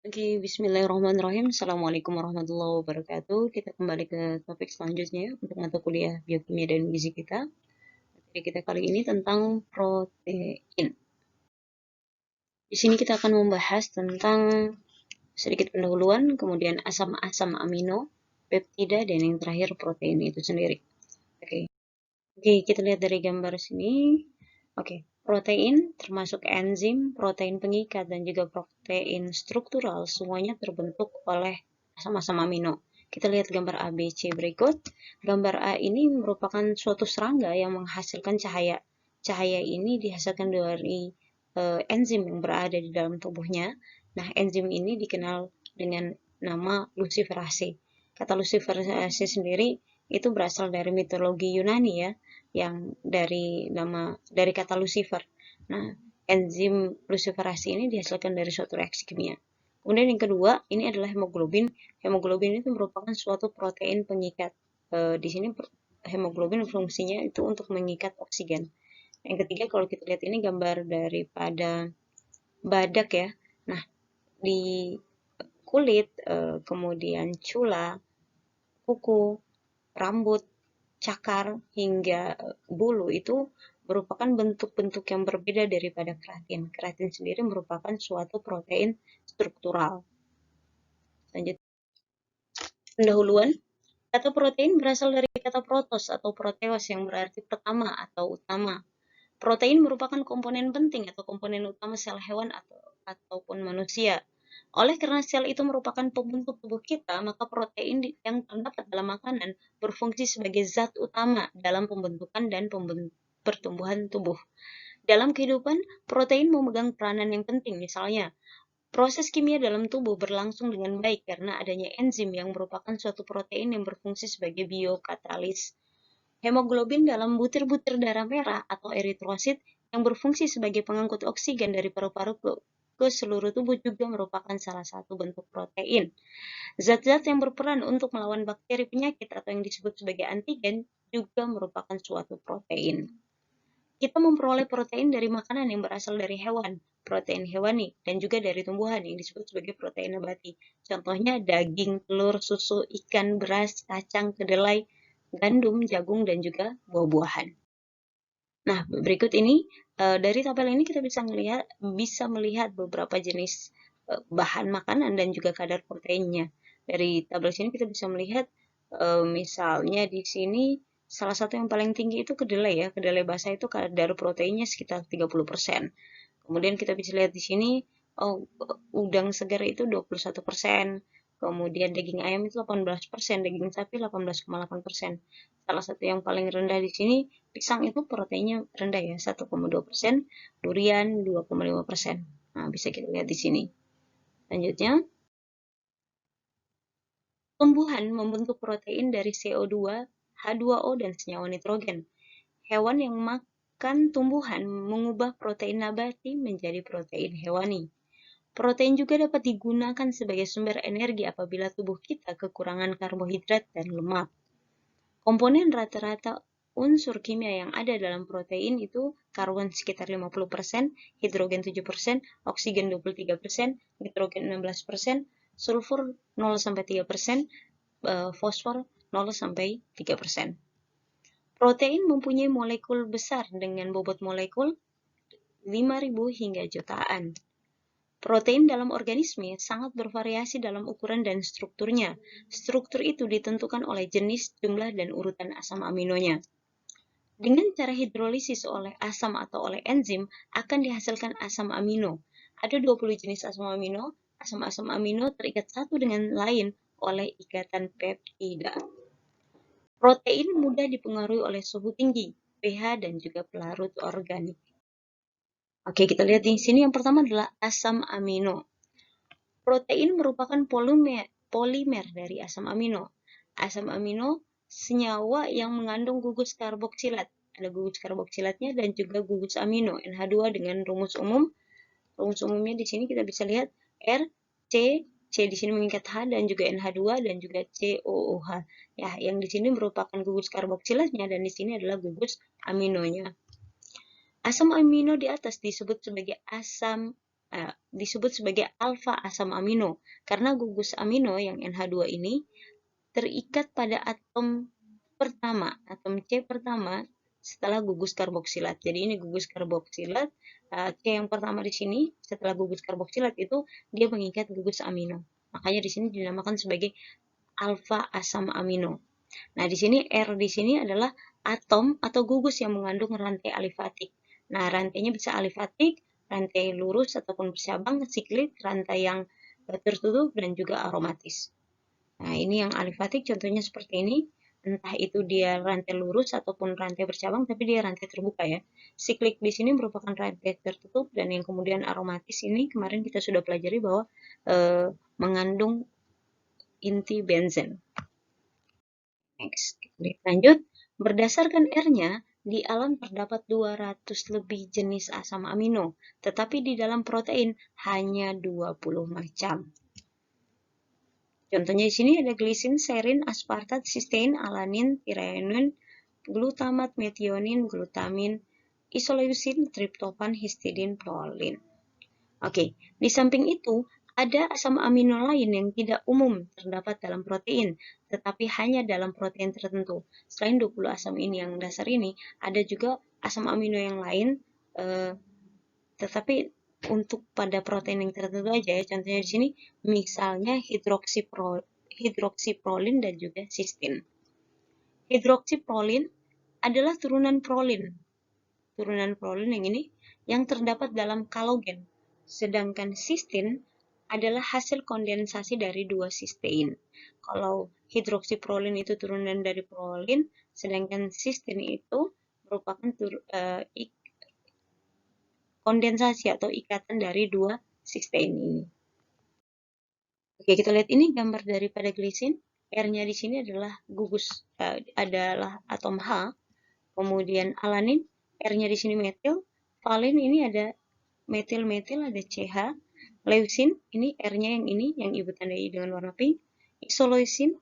Oke, bismillahirrahmanirrahim. Assalamualaikum warahmatullahi wabarakatuh. Kita kembali ke topik selanjutnya untuk mata kuliah biokimia dan gizi kita. Materi kita kali ini tentang protein. Di sini kita akan membahas tentang sedikit pendahuluan, kemudian asam-asam amino, peptida, dan yang terakhir protein itu sendiri. Oke. Oke, kita lihat dari gambar sini. Oke, protein termasuk enzim, protein pengikat, dan juga protein struktural semuanya terbentuk oleh asam-asam amino. Kita lihat gambar A, B, C berikut. Gambar A ini merupakan suatu serangga yang menghasilkan cahaya. Cahaya ini dihasilkan dari enzim yang berada di dalam tubuhnya. Nah, enzim ini dikenal dengan nama luciferase. Kata luciferase sendiri itu berasal dari mitologi Yunani ya, yang dari kata Lucifer. Nah, enzim luciferase ini dihasilkan dari suatu reaksi kimia. Kemudian yang kedua, ini adalah hemoglobin. Hemoglobin itu merupakan suatu protein pengikat. Di sini hemoglobin fungsinya itu untuk mengikat oksigen. Yang ketiga, kalau kita lihat ini gambar daripada badak ya. Nah, di kulit, kemudian cula, kuku, rambut, cakar, hingga bulu itu merupakan bentuk-bentuk yang berbeda daripada keratin. Keratin sendiri merupakan suatu protein struktural. Lanjut. Pendahuluan, kata protein berasal dari kata protos atau proteos yang berarti pertama atau utama. Protein merupakan komponen penting atau komponen utama sel hewan ataupun manusia. Oleh karena sel itu merupakan pembentuk tubuh kita, maka protein yang terdapat dalam makanan berfungsi sebagai zat utama dalam pembentukan dan pertumbuhan tubuh. Dalam kehidupan, protein memegang peranan yang penting, misalnya proses kimia dalam tubuh berlangsung dengan baik karena adanya enzim yang merupakan suatu protein yang berfungsi sebagai biokatalis. Hemoglobin dalam butir-butir darah merah atau eritrosit yang berfungsi sebagai pengangkut oksigen dari paru-paru ke seluruh tubuh juga merupakan salah satu bentuk protein. Zat-zat yang berperan untuk melawan bakteri penyakit atau yang disebut sebagai antigen juga merupakan suatu protein. Kita memperoleh protein dari makanan yang berasal dari hewan, protein hewani, dan juga dari tumbuhan yang disebut sebagai protein nabati. Contohnya daging, telur, susu, ikan, beras, kacang, kedelai, gandum, jagung, dan juga buah-buahan. Nah, berikut ini dari tabel ini kita bisa melihat beberapa jenis bahan makanan dan juga kadar proteinnya. Dari tabel sini kita bisa melihat misalnya di sini salah satu yang paling tinggi itu kedelai ya. Kedelai basah itu kadar proteinnya sekitar 30%. Kemudian kita bisa lihat di sini udang segar itu 21%. Kemudian daging ayam itu 18%, daging sapi 18,8%. Salah satu yang paling rendah di sini, pisang itu proteinnya rendah ya, 1,2%, durian 2,5%. Nah, bisa kita lihat di sini. Selanjutnya, tumbuhan membentuk protein dari CO2, H2O, dan senyawa nitrogen. Hewan yang makan tumbuhan mengubah protein nabati menjadi protein hewani. Protein juga dapat digunakan sebagai sumber energi apabila tubuh kita kekurangan karbohidrat dan lemak. Komponen rata-rata unsur kimia yang ada dalam protein itu karbon sekitar 50%, hidrogen 7%, oksigen 23%, nitrogen 16%, sulfur 0-3%, fosfor 0-3%. Protein mempunyai molekul besar dengan bobot molekul 5.000 hingga jutaan. Protein dalam organisme sangat bervariasi dalam ukuran dan strukturnya. Struktur itu ditentukan oleh jenis, jumlah, dan urutan asam aminonya. Dengan cara hidrolisis oleh asam atau oleh enzim, akan dihasilkan asam amino. Ada 20 jenis asam amino. Asam-asam amino terikat satu dengan lain oleh ikatan peptida. Protein mudah dipengaruhi oleh suhu tinggi, pH, dan juga pelarut organik. Oke, kita lihat di sini yang pertama adalah asam amino. Protein merupakan polimer dari asam amino. Asam amino senyawa yang mengandung gugus karboksilat. Ada gugus karboksilatnya dan juga gugus amino NH2 dengan rumus umum. Rumus umumnya di sini kita bisa lihat R, C di sini mengikat H dan juga NH2 dan juga COOH. Ya, yang di sini merupakan gugus karboksilatnya dan di sini adalah gugus aminonya. Asam amino di atas disebut sebagai asam disebut sebagai alfa asam amino karena gugus amino yang NH2 ini terikat pada atom pertama, atom C pertama setelah gugus karboksilat. Jadi ini gugus karboksilat, C yang pertama di sini setelah gugus karboksilat itu dia mengikat gugus amino. Makanya di sini dinamakan sebagai alfa asam amino. Nah, di sini R di sini adalah atom atau gugus yang mengandung rantai alifatik. Nah, rantainya bisa alifatik, rantai lurus ataupun bercabang, siklik, rantai yang tertutup, dan juga aromatis. Nah, ini yang alifatik contohnya seperti ini. Entah itu dia rantai lurus ataupun rantai bercabang, tapi dia rantai terbuka ya. Siklik di sini merupakan rantai tertutup, dan yang kemudian aromatis ini kemarin kita sudah pelajari bahwa mengandung inti benzen. Next, lanjut. Berdasarkan R-nya, di alam terdapat 200 lebih jenis asam amino, tetapi di dalam protein hanya 20 macam. Contohnya di sini ada glisin, serin, aspartat, sistein, alanin, threonine, glutamat, metionin, glutamin, isoleucin, triptofan, histidin, prolin. Oke, di samping itu, ada asam amino lain yang tidak umum terdapat dalam protein, tetapi hanya dalam protein tertentu. Selain 20 asam ini yang dasar ini, ada juga asam amino yang lain, tetapi untuk pada protein yang tertentu aja ya. Contohnya di sini, misalnya hidroksiprolin dan juga sistin. Hidroksiprolin adalah turunan prolin. Turunan prolin yang ini yang terdapat dalam kalogen. Sedangkan sistin adalah hasil kondensasi dari dua sistein. Kalau hidroksiprolin itu turunan dari prolin, sedangkan sistin itu merupakan kondensasi atau ikatan dari dua sistein ini. Oke, kita lihat ini gambar daripada glisin. R-nya di sini adalah gugus, adalah atom H. Kemudian alanin, R-nya di sini metil. Valin ini ada metil-metil, ada CH. Leucin, ini R-nya yang ini, yang ibu tandai dengan warna pink. Isoleucin,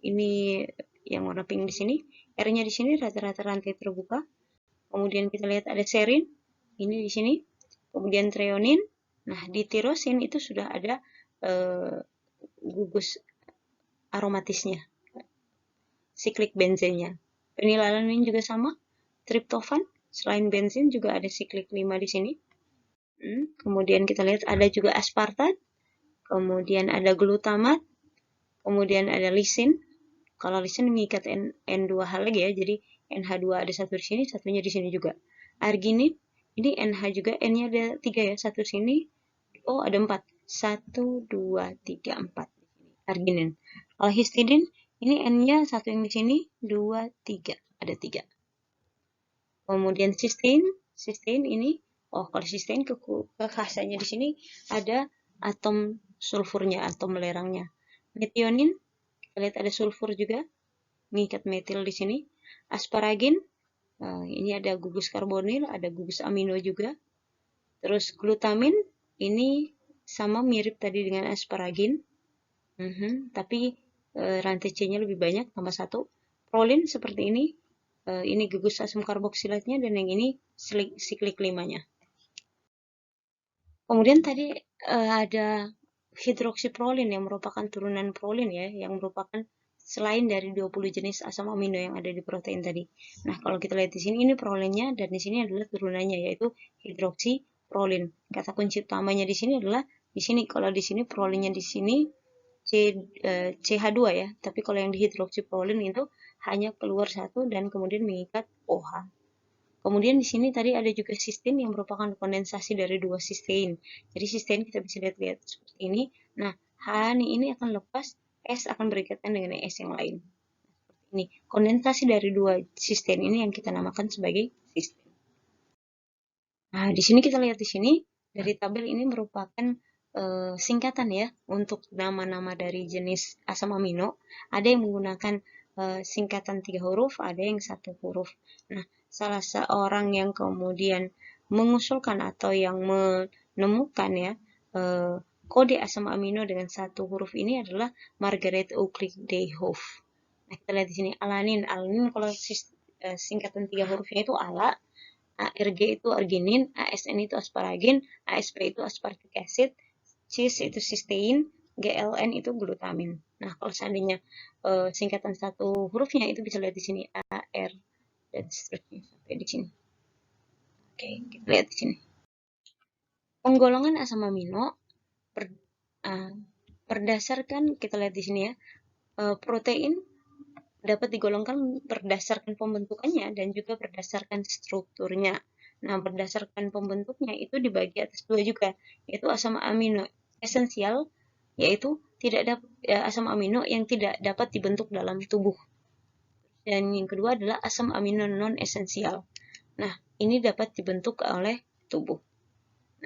ini yang warna pink di sini. R-nya di sini rata-rata rantai terbuka. Kemudian kita lihat ada serin, ini di sini. Kemudian threonine. Nah, di tirosin itu sudah ada gugus aromatisnya, siklik benzennya. Fenilalanin juga sama. Triptofan, selain bensin juga ada siklik 5 di sini. Kemudian kita lihat ada juga aspartat, kemudian ada glutamat, kemudian ada lisin. Kalau lisin mengikat N2H lagi ya, jadi NH2 ada satu di sini, satunya di sini juga. Arginin, ini NH juga, N-nya ada 3 ya, satu di sini, oh ada 4. 1, 2, 3, 4. Arginin. Kalau histidin, ini N-nya satu yang di sini, 2, 3, ada 3. Kemudian sistein ini, kalau sistein kekhasannya di sini ada atom sulfurnya, atom belerangnya. Metionin, kita lihat ada sulfur juga, mengikat metil di sini. Asparagin, ini ada gugus karbonil, ada gugus amino juga. Terus glutamin, ini sama mirip tadi dengan asparagin, tapi rantai C-nya lebih banyak, tambah 1. Prolin seperti ini gugus asam karboksilatnya, dan yang ini siklik 5-nya. Kemudian tadi ada hidroksiprolin yang merupakan turunan prolin ya, yang merupakan selain dari 20 jenis asam amino yang ada di protein tadi. Nah, kalau kita lihat di sini ini prolinnya, dan di sini adalah turunannya yaitu hidroksiprolin. Kata kunci utamanya di sini adalah di sini, kalau di sini prolinnya di sini CH2 ya, tapi kalau yang di hidroksiprolin itu hanya keluar satu dan kemudian mengikat OH. Kemudian di sini tadi ada juga sistein yang merupakan kondensasi dari dua sistein. Jadi sistein kita bisa lihat seperti ini. Nah, H ini akan lepas, S akan berikatan dengan S yang lain. Seperti ini. Kondensasi dari dua sistein ini yang kita namakan sebagai sistein. Nah, di sini kita lihat di sini dari tabel ini merupakan singkatan ya untuk nama-nama dari jenis asam amino. Ada yang menggunakan singkatan 3 huruf, ada yang 1 huruf. Nah, salah seorang yang kemudian mengusulkan atau yang menemukan ya kode asam amino dengan 1 huruf ini adalah Margaret Oakley Dayhoff. Nah, kita lihat di sini alanin. Alanin kalau singkatan 3 hurufnya itu ALA. ARG itu arginin, ASN itu asparagin, ASP itu aspartic acid, CIS itu cysteine, GLN itu glutamin. Nah, kalau seandainya singkatan satu hurufnya itu bisa lihat di sini AR dan seterusnya sampai di sini. Oke, kita lihat di sini. Penggolongan asam amino berdasarkan, kita lihat di sini ya, protein dapat digolongkan berdasarkan pembentukannya dan juga berdasarkan strukturnya. Nah, berdasarkan pembentuknya itu dibagi atas dua juga, yaitu asam amino esensial, yaitu asam amino yang tidak dapat dibentuk dalam tubuh. Dan yang kedua adalah asam amino non esensial. Nah, ini dapat dibentuk oleh tubuh.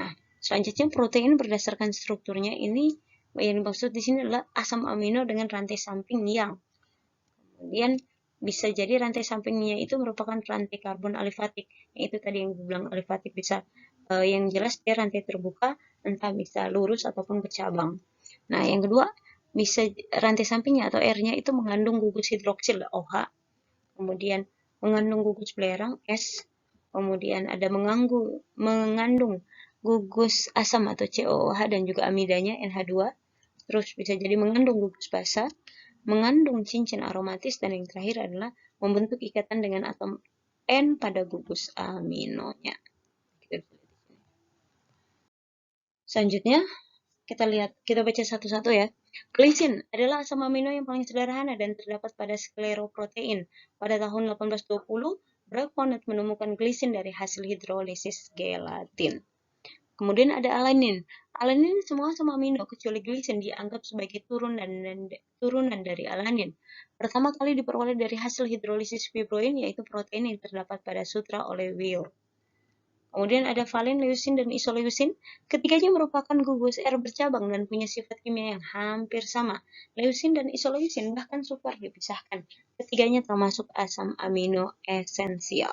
Nah, selanjutnya protein berdasarkan strukturnya ini yang dimaksud di sini adalah asam amino dengan rantai samping yang kemudian bisa jadi rantai sampingnya itu merupakan rantai karbon alifatik. Itu tadi yang dibilang alifatik bisa yang jelas dia rantai terbuka, entah bisa lurus ataupun bercabang. Nah, yang kedua bisa rantai sampingnya atau R-nya itu mengandung gugus hidroksil OH, kemudian mengandung gugus belerang S, kemudian ada mengandung gugus asam atau COOH dan juga amidanya NH2, terus bisa jadi mengandung gugus basa, mengandung cincin aromatis, dan yang terakhir adalah membentuk ikatan dengan atom N pada gugus aminonya. Selanjutnya, kita baca satu-satu ya. Glisin adalah asam amino yang paling sederhana dan terdapat pada skleroprotein. Pada tahun 1820, Bragg menemukan glisin dari hasil hidrolisis gelatin. Kemudian ada alanin. Alanin semua asam amino kecuali glisin dianggap sebagai turunan dari alanin. Pertama kali diperoleh dari hasil hidrolisis fibroin, yaitu protein yang terdapat pada sutra oleh Weil. Kemudian ada valin, leusin, dan isoleusin. Ketiganya merupakan gugus R bercabang dan punya sifat kimia yang hampir sama. Leusin dan isoleusin bahkan sukar dipisahkan. Ketiganya termasuk asam amino esensial.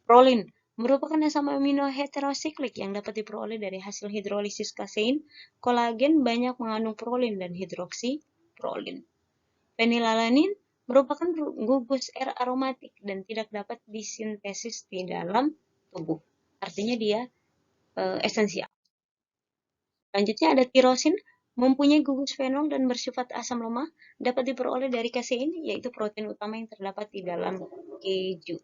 Prolin merupakan asam amino heterosiklik yang dapat diperoleh dari hasil hidrolisis kasein. Kolagen banyak mengandung prolin dan hidroksiprolin. Fenilalanin merupakan gugus R aromatik dan tidak dapat disintesis di dalam tubuh. Artinya dia esensial. Selanjutnya ada tirosin, mempunyai gugus fenol dan bersifat asam lemah, dapat diperoleh dari kasein, yaitu protein utama yang terdapat di dalam keju.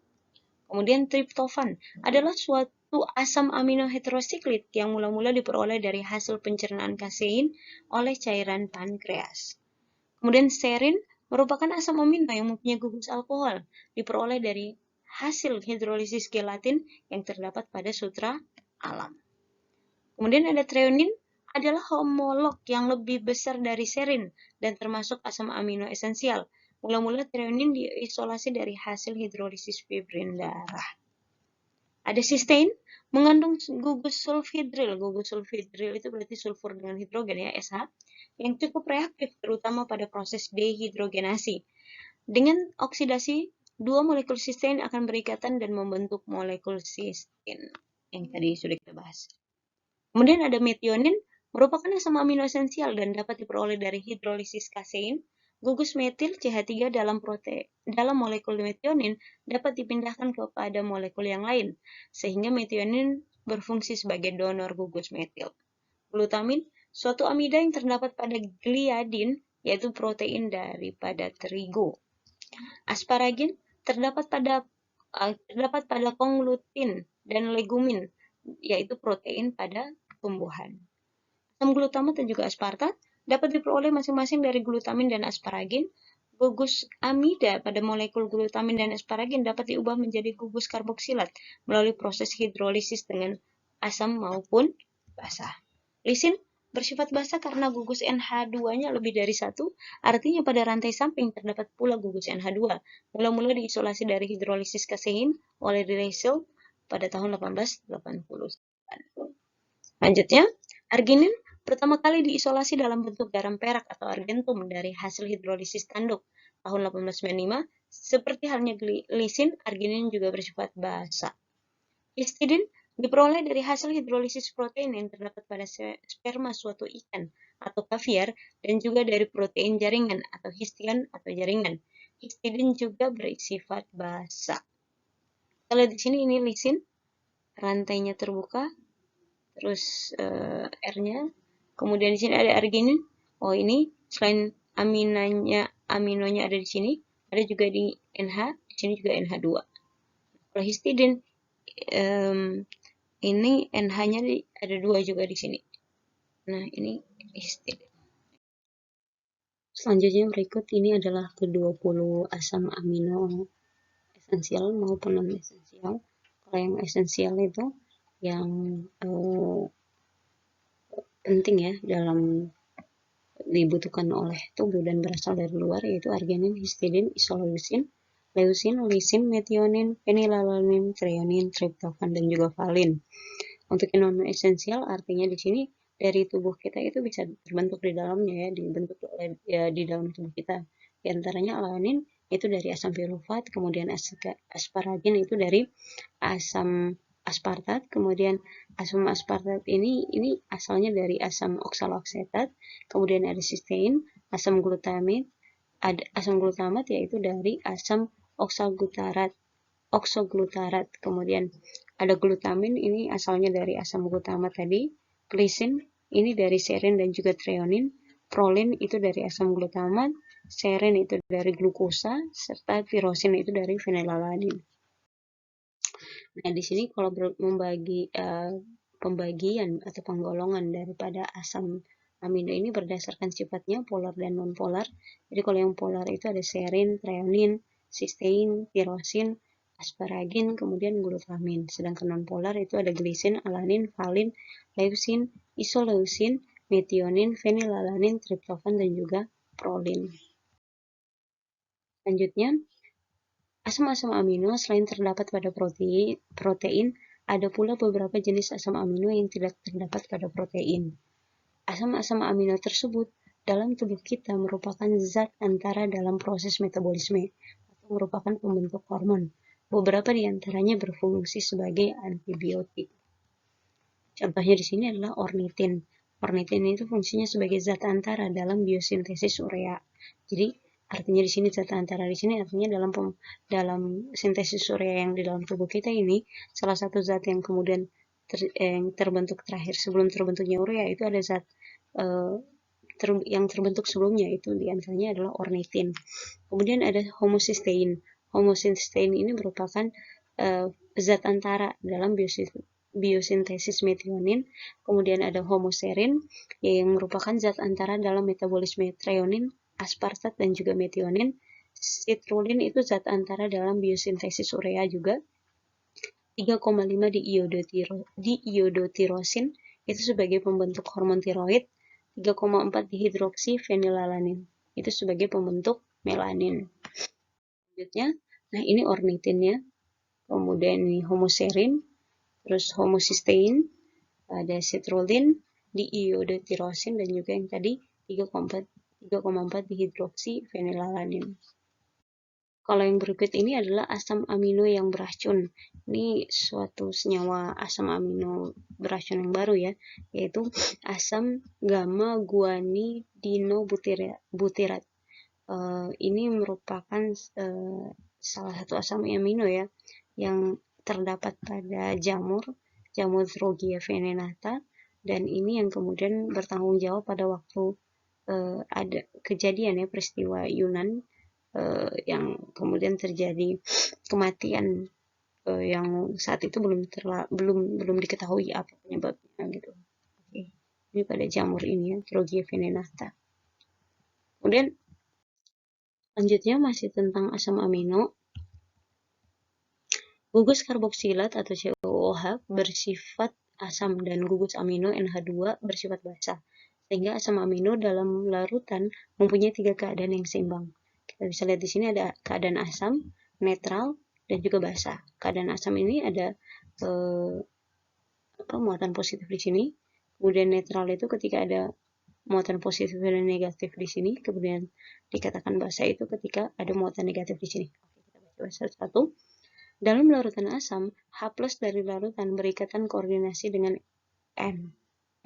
Kemudian triptofan adalah suatu asam amino heterosiklit yang mula-mula diperoleh dari hasil pencernaan kasein oleh cairan pankreas. Kemudian serin merupakan asam amino yang mempunyai gugus alkohol, diperoleh dari hasil hidrolisis gelatin yang terdapat pada sutra alam. Kemudian ada treonin, adalah homolog yang lebih besar dari serin dan termasuk asam amino esensial. Mula-mula treonin diisolasi dari hasil hidrolisis fibrin darah. Ada cysteine, mengandung gugus sulfhidril. Gugus sulfhidril itu berarti sulfur dengan hidrogen ya, SH, yang cukup reaktif terutama pada proses dehidrogenasi. Dengan oksidasi, dua molekul cysteine akan berikatan dan membentuk molekul cysteine yang tadi sudah kita bahas. Kemudian ada metionin, merupakan asam amino esensial dan dapat diperoleh dari hidrolisis kasein. Gugus metil CH3 dalam molekul metionin dapat dipindahkan kepada molekul yang lain, sehingga metionin berfungsi sebagai donor gugus metil. Glutamin, suatu amida yang terdapat pada gliadin, yaitu protein daripada terigu. Asparagin terdapat pada konglutin dan legumin, yaitu protein pada tumbuhan. Asam glutamat dan juga aspartat dapat diperoleh masing-masing dari glutamin dan asparagin. Gugus amida pada molekul glutamin dan asparagin dapat diubah menjadi gugus karboksilat melalui proses hidrolisis dengan asam maupun basa. Lisin bersifat basa karena gugus NH2-nya lebih dari satu, artinya pada rantai samping terdapat pula gugus NH2. Mula-mula diisolasi dari hidrolisis kasein oleh Dressel pada tahun 1880. Selanjutnya, arginin pertama kali diisolasi dalam bentuk garam perak atau argentum dari hasil hidrolisis tanduk tahun 1895. Seperti halnya lisin, arginin juga bersifat basa. Histidin diperoleh dari hasil hidrolisis protein yang terdapat pada sperma suatu ikan atau kaviar dan juga dari protein jaringan atau histion atau jaringan. Histidin juga bersifat basa. Kita lihat di sini ini lisin, rantainya terbuka, terus R-nya. Kemudian di sini ada arginin. Oh, ini selain aminonya ada di sini, ada juga di NH, di sini juga NH2. Kalau histidin ini NH-nya ada 2 juga di sini. Nah, ini histidin. Selanjutnya berikut ini adalah ke-20 asam amino esensial maupun non esensial. Kalau yang esensial itu yang penting ya dalam dibutuhkan oleh tubuh dan berasal dari luar, yaitu arginin, histidin, isoleucin, leucin, lisin, metionin, fenilalanin, treonin, triptofan, dan juga valin. Untuk yang non esensial artinya di sini dari tubuh kita itu bisa terbentuk di dalamnya ya, dibentuk di dalam tubuh kita. Di antaranya alanin itu dari asam pirufat, kemudian asparagin itu dari asam aspartat, kemudian asam aspartat ini asalnya dari asam oksaloasetat, kemudian ada sistein, asam glutamat yaitu dari asam oksoglutarat, kemudian ada glutamin, ini asalnya dari asam glutamat tadi, glisin ini dari serin dan juga treonin, prolin itu dari asam glutamat, seren itu dari glukosa, serta tirosin itu dari fenilalanin. Nah, di sini kalau membagi pembagian atau penggolongan daripada asam amino ini berdasarkan sifatnya polar dan non-polar. Jadi kalau yang polar itu ada serin, treonin, sistein, tirosin, asparagin, kemudian glutamin. Sedangkan non-polar itu ada glisin, alanin, valin, leucin, isoleucin, metionin, fenilalanin, triptofan, dan juga prolin. Selanjutnya, asam-asam amino selain terdapat pada protein, ada pula beberapa jenis asam amino yang tidak terdapat pada protein. Asam-asam amino tersebut dalam tubuh kita merupakan zat antara dalam proses metabolisme atau merupakan pembentuk hormon. Beberapa di antaranya berfungsi sebagai antibiotik. Contohnya di sini adalah ornitin. Ornitin itu fungsinya sebagai zat antara dalam biosintesis urea. Jadi artinya di sini zat antara di sini artinya dalam sintesis urea yang di dalam tubuh kita ini, salah satu zat yang kemudian yang terbentuk terakhir sebelum terbentuknya urea itu ada zat yang terbentuk sebelumnya, itu diantaranya adalah ornitin. Kemudian ada homocysteine. Homocysteine ini merupakan zat antara dalam biosintesis metionin. Kemudian ada homoserin yang merupakan zat antara dalam metabolisme treonin, aspartat, dan juga metionin. Citrulline itu zat antara dalam biosintesis urea juga. 3,5 di iodotirosin itu sebagai pembentuk hormon tiroid. 3,4 dihidroksi fenilalanin itu sebagai pembentuk melanin. Selanjutnya, nah ini ornitinnya, kemudian ini homoserin, terus homocysteine, ada citrulline, diiodotirosin, dan juga yang tadi 3,4 dihidroksi fenilalanin. Kalau yang berikut ini adalah asam amino yang beracun. Ini suatu senyawa asam amino beracun yang baru ya, yaitu asam gamma guanidinobutirat. Ini merupakan salah satu asam amino ya yang terdapat pada jamur Drogia venenata, dan ini yang kemudian bertanggung jawab pada waktu ada kejadian ya peristiwa Yunan yang kemudian terjadi kematian yang saat itu belum diketahui apa penyebabnya gitu. Oke. Ini pada jamur ini ya, Drogia venenata. Kemudian selanjutnya masih tentang asam amino. Gugus karboksilat atau COOH bersifat asam dan gugus amino NH2 bersifat basa, sehingga asam amino dalam larutan mempunyai 3 keadaan yang seimbang. Kita bisa lihat di sini ada keadaan asam, netral, dan juga basa. Keadaan asam ini ada muatan positif di sini, kemudian netral itu ketika ada muatan positif dan negatif di sini, kemudian dikatakan basa itu ketika ada muatan negatif di sini. Oke, kita baca satu-satu. Dalam larutan asam, H+ dari larutan berikatan koordinasi dengan N,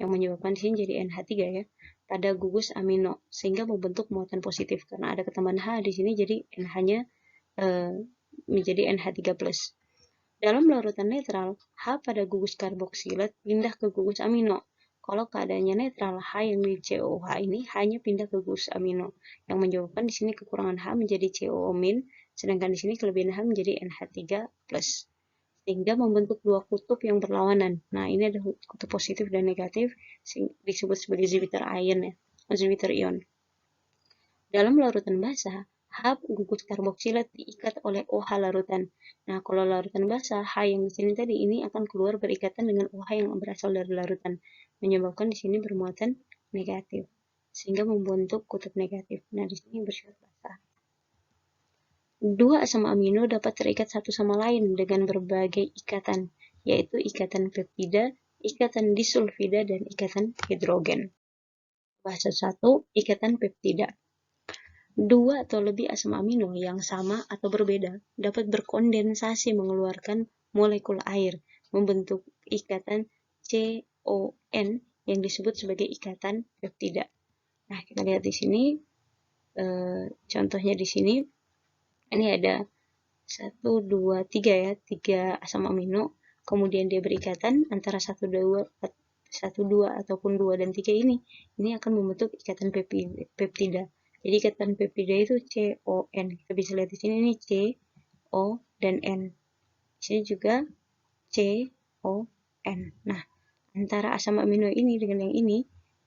yang menyebabkan di sini jadi NH3 ya, pada gugus amino, sehingga membentuk muatan positif. Karena ada ketambahan H di sini, jadi NH-nya menjadi NH3+. Dalam larutan netral, H pada gugus karboksilat pindah ke gugus amino. Kalau keadaannya netral, H yang di COOH ini hanya pindah ke gugus amino, yang menyebabkan di sini kekurangan H menjadi COO-, sedangkan di sini kelebihan H menjadi NH3+, sehingga membentuk dua kutub yang berlawanan. Nah, ini ada kutub positif dan negatif, disebut sebagai Zwitter ion ya, Zwitter ion. Dalam larutan basah, H gugus karboksilat diikat oleh OH larutan. Nah, kalau larutan basah, H yang di sini tadi ini akan keluar berikatan dengan OH yang berasal dari larutan, menyebabkan di sini bermuatan negatif, sehingga membentuk kutub negatif. Nah, di sini bersifat basah. Dua asam amino dapat terikat satu sama lain dengan berbagai ikatan, yaitu ikatan peptida, ikatan disulfida, dan ikatan hidrogen. Bahasa 1, ikatan peptida. Dua atau lebih asam amino yang sama atau berbeda dapat berkondensasi mengeluarkan molekul air, membentuk ikatan CON yang disebut sebagai ikatan peptida. Nah, kita lihat di sini, contohnya di sini, ini ada 1, 2, 3 ya, 3 asam amino, kemudian dia berikatan antara 1, 2 ataupun 2 dan 3 ini akan membentuk ikatan peptida. Jadi ikatan peptida itu CON. Kita bisa lihat di sini ini C, O, dan N. Di sini juga C, O, N. Nah, antara asam amino ini dengan yang ini,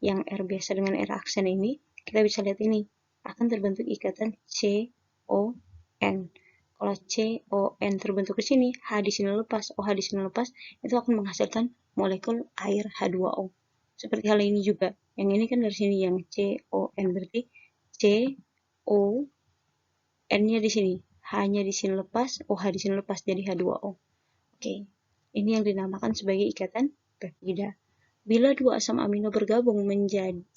yang R biasa dengan R aksen ini, kita bisa lihat ini akan terbentuk ikatan C, O, N. Kalau C, O, N terbentuk di sini, H di sini lepas, OH di sini lepas, itu akan menghasilkan molekul air H2O. Seperti hal ini juga. Yang ini kan dari sini yang C, O, N berarti C, O, N-nya di sini. H-nya di sini lepas, OH di sini lepas jadi H2O. Oke. Ini yang dinamakan sebagai ikatan peptida. Bila dua asam amino bergabung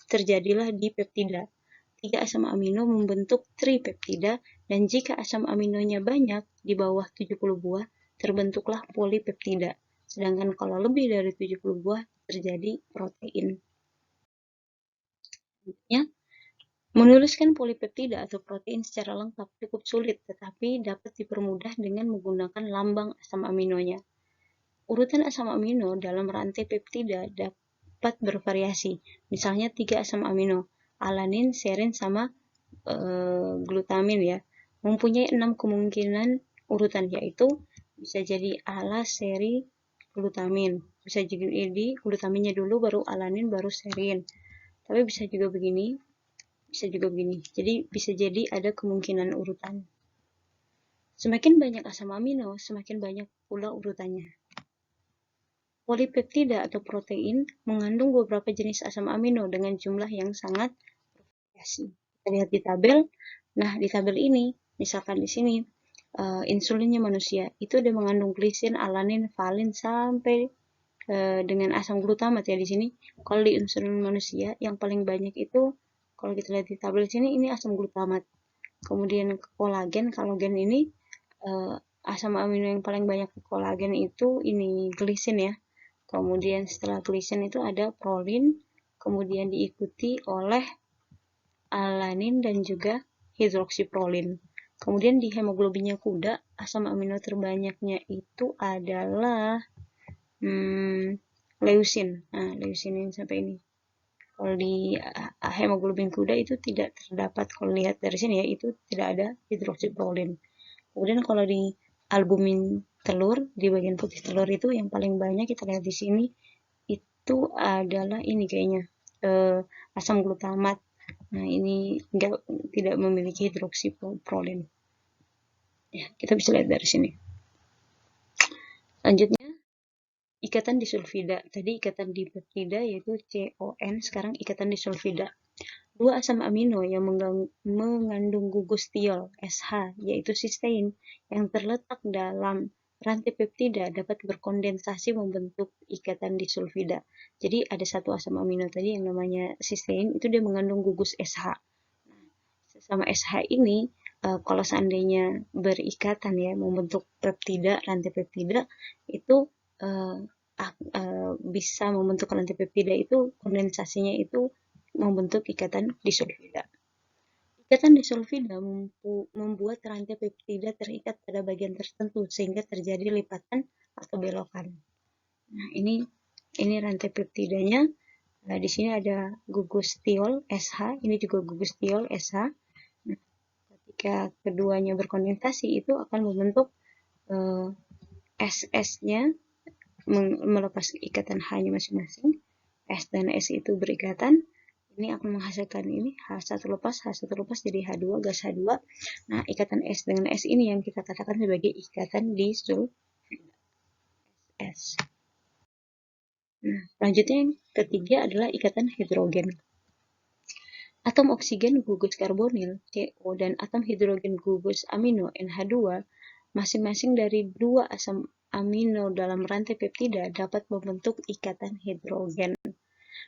terjadilah dipeptida. 3 asam amino membentuk tripeptida, dan jika asam aminonya banyak di bawah 70 buah, terbentuklah polipeptida. Sedangkan kalau lebih dari 70 buah, terjadi protein. Ya, menuliskan polipeptida atau protein secara lengkap cukup sulit, tetapi dapat dipermudah dengan menggunakan lambang asam aminonya. Urutan asam amino dalam rantai peptida dapat bervariasi. Misalnya 3 asam amino, alanin, serin, sama glutamin ya, mempunyai 6 kemungkinan urutan, yaitu bisa jadi ala, seri, glutamin. Bisa jadi glutaminnya dulu, baru alanin, baru serin. Tapi bisa juga begini, bisa juga begini. Jadi bisa jadi ada kemungkinan urutan. Semakin banyak asam amino, semakin banyak pula urutannya. Polipeptida atau protein mengandung beberapa jenis asam amino dengan jumlah yang sangat bervariasi. Kita lihat di tabel. Nah, di tabel ini, misalkan di sini, insulinnya manusia, itu ada mengandung glisin, alanin, valin, sampai dengan asam glutamat ya di sini. Kalau di insulin manusia, yang paling banyak itu, kalau kita lihat di tabel sini, ini asam glutamat. Kemudian kolagen ini, asam amino yang paling banyak di kolagen itu ini glisin ya. Kemudian setelah glisin itu ada prolin, kemudian diikuti oleh alanin dan juga hidroksiprolin. Kemudian di hemoglobinnya kuda, asam amino terbanyaknya itu adalah leusin. Nah, leusin ini sampai ini. Kalau di hemoglobin kuda itu tidak terdapat, kalau lihat dari sini ya, itu tidak ada hidroksiprolin. Kemudian kalau di albumin telur, di bagian putih telur itu yang paling banyak kita lihat di sini, itu adalah ini kayaknya, asam glutamat. Nah, ini tidak memiliki hidroksiprolin. Ya, kita bisa lihat dari sini. Selanjutnya, ikatan disulfida. Tadi ikatan dipeptida yaitu CON, sekarang ikatan disulfida. Dua asam amino yang mengandung gugus tiol SH, yaitu cystein, yang terletak dalam rantai peptida dapat berkondensasi membentuk ikatan disulfida. Jadi ada satu asam amino tadi yang namanya cystein, itu dia mengandung gugus SH. Sesama SH ini, kalau seandainya berikatan ya, membentuk peptida, rantai peptida, itu bisa membentuk rantai peptida itu, kondensasinya itu membentuk ikatan disulfida. Ikatan disulfida membuat rantai peptida terikat pada bagian tertentu sehingga terjadi lipatan atau belokan. Nah, ini rantai peptidanya. Nah, di sini ada gugus tiol SH, ini juga gugus tiol SH. Nah, ketika keduanya berkondensasi itu akan membentuk SS-nya melepas ikatan H-nya masing-masing. S dan S itu berikatan. Ini akan menghasilkan ini H1 lepas jadi H2, gas H2. Nah, ikatan S dengan S ini yang kita katakan sebagai ikatan disulfida S. Nah, selanjutnya yang ketiga adalah ikatan hidrogen. Atom oksigen gugus karbonil CO dan atom hidrogen gugus amino NH2 masing-masing dari dua asam amino dalam rantai peptida dapat membentuk ikatan hidrogen.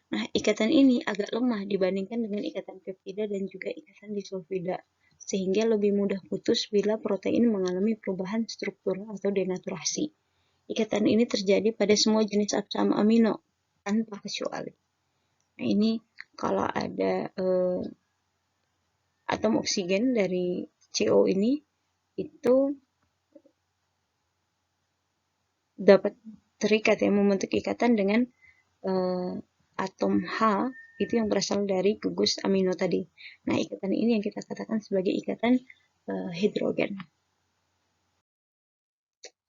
Nah, ikatan ini agak lemah dibandingkan dengan ikatan peptida dan juga ikatan disulfida, sehingga lebih mudah putus bila protein mengalami perubahan struktur atau denaturasi. Ikatan ini terjadi pada semua jenis asam amino tanpa kecuali. Nah, ini kalau ada atom oksigen dari CO ini itu dapat terikat ya, membentuk ikatan dengan atom H itu yang berasal dari gugus amino tadi. Nah, ikatan ini yang kita katakan sebagai ikatan hidrogen.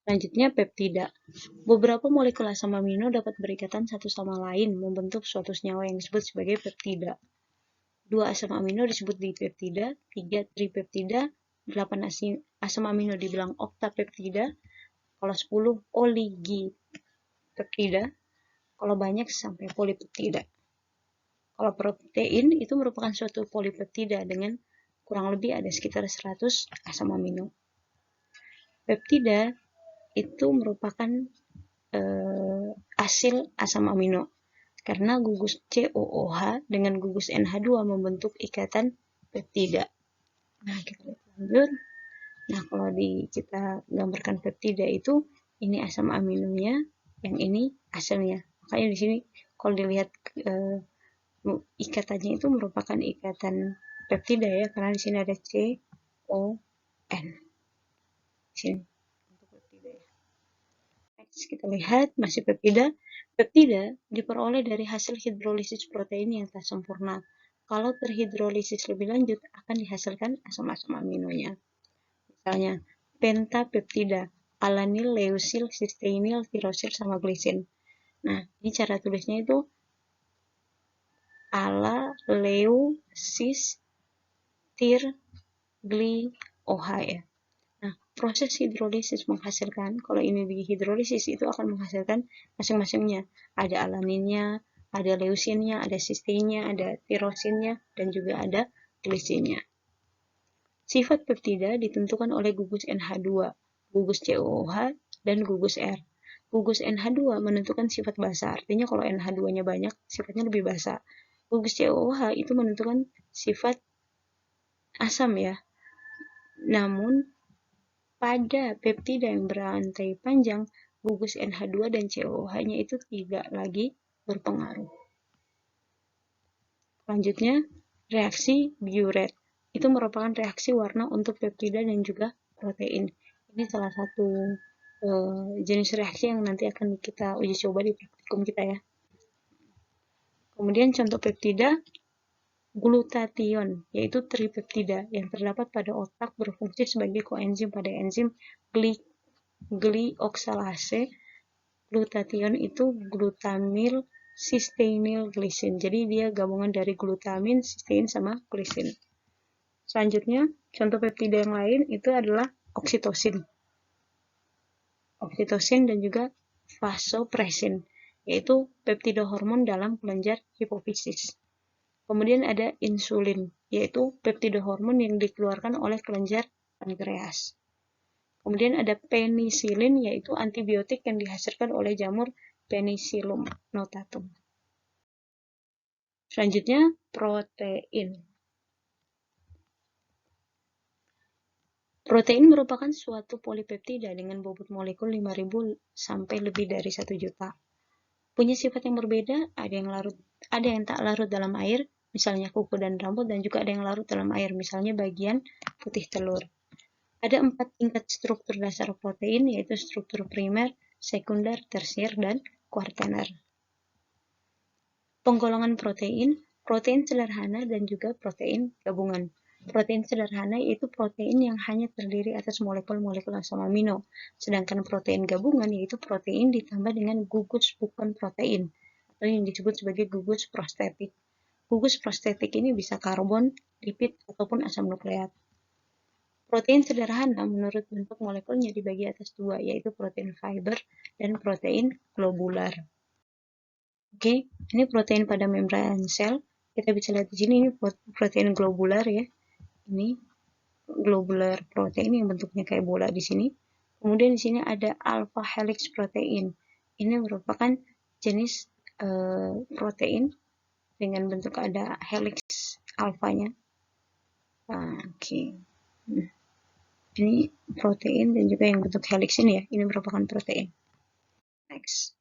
Selanjutnya peptida. Beberapa molekul asam amino dapat berikatan satu sama lain membentuk suatu senyawa yang disebut sebagai peptida. 2 asam amino disebut dipeptida, 3 tripeptida, 8 asam amino dibilang oktapeptida, kalau 10 oligipeptida, kalau banyak sampai polipeptida. Kalau protein itu merupakan suatu polipeptida dengan kurang lebih ada sekitar 100 asam amino. Peptida itu merupakan asil asam amino karena gugus COOH dengan gugus NH2 membentuk ikatan peptida. Nah, kita lihat lanjut. Nah, kalau kita gambarkan peptida itu ini asam aminonya, yang ini asalnya. Makanya di sini kalau dilihat ikatannya itu merupakan ikatan peptida ya, karena di sini ada CON. Di sini untuk peptida ya. Next, kita lihat masih peptida. Peptida diperoleh dari hasil hidrolisis protein yang tak sempurna. Kalau terhidrolisis lebih lanjut akan dihasilkan asam-asam aminonya. Misalnya pentapeptida, alanil, leusil, cysteinil, tirosil sama glisin. Nah, ini cara tulisnya itu ala, leu, cis, tir, gli, OH ya. Nah, proses hidrolisis menghasilkan, kalau ini dihidrolisis itu akan menghasilkan masing-masingnya. Ada alaninnya, ada leusinnya, ada cysteinnya, ada tirosinnya, dan juga ada glisinnya. Sifat peptida ditentukan oleh gugus NH2, gugus COOH, dan gugus R. Gugus NH2 menentukan sifat basa, artinya kalau NH2-nya banyak, sifatnya lebih basa. Gugus COOH itu menentukan sifat asam ya. Namun, pada peptida yang berantai panjang, gugus NH2 dan COOH-nya itu tidak lagi berpengaruh. Selanjutnya, reaksi Biuret. Itu merupakan reaksi warna untuk peptida dan juga protein. Ini salah satu jenis reaksi yang nanti akan kita uji coba di praktikum kita ya. Kemudian contoh peptida, glutathione, yaitu tripeptida yang terdapat pada otak berfungsi sebagai koenzim pada enzim glioksalase. Glutathione itu glutamil, cysteinil, glisin. Jadi dia gabungan dari glutamin, cystein, sama glisin. Selanjutnya, contoh peptida yang lain itu adalah oksitosin. Oksitosin dan juga vasopresin, yaitu peptida hormon dalam kelenjar hipofisis. Kemudian ada insulin, yaitu peptida hormon yang dikeluarkan oleh kelenjar pankreas. Kemudian ada penisilin, yaitu antibiotik yang dihasilkan oleh jamur Penicillium notatum. Selanjutnya, protein. Protein merupakan suatu polipeptida dengan bobot molekul 5.000 sampai lebih dari 1 juta. Punya sifat yang berbeda, ada yang tak larut dalam air, misalnya kuku dan rambut, dan juga ada yang larut dalam air, misalnya bagian putih telur. Ada 4 tingkat struktur dasar protein, yaitu struktur primer, sekunder, tersier, dan kuartener. Penggolongan protein, protein sederhana dan juga protein gabungan. Protein sederhana yaitu protein yang hanya terdiri atas molekul-molekul asam amino, sedangkan protein gabungan yaitu protein ditambah dengan gugus bukan protein, atau yang disebut sebagai gugus prostetik. Gugus prostetik ini bisa karbon, lipid, ataupun asam nukleat. Protein sederhana menurut bentuk molekulnya dibagi atas dua, yaitu protein fiber dan protein globular. Oke, ini protein pada membran sel. Kita bisa lihat di sini, ini protein globular ya. Ini globular protein yang bentuknya kayak bola di sini. Kemudian di sini ada alpha helix protein. Ini merupakan jenis protein dengan bentuk ada helix alfanya. Oke. Ini protein dan juga yang bentuk helix ini ya, ini merupakan protein. Next,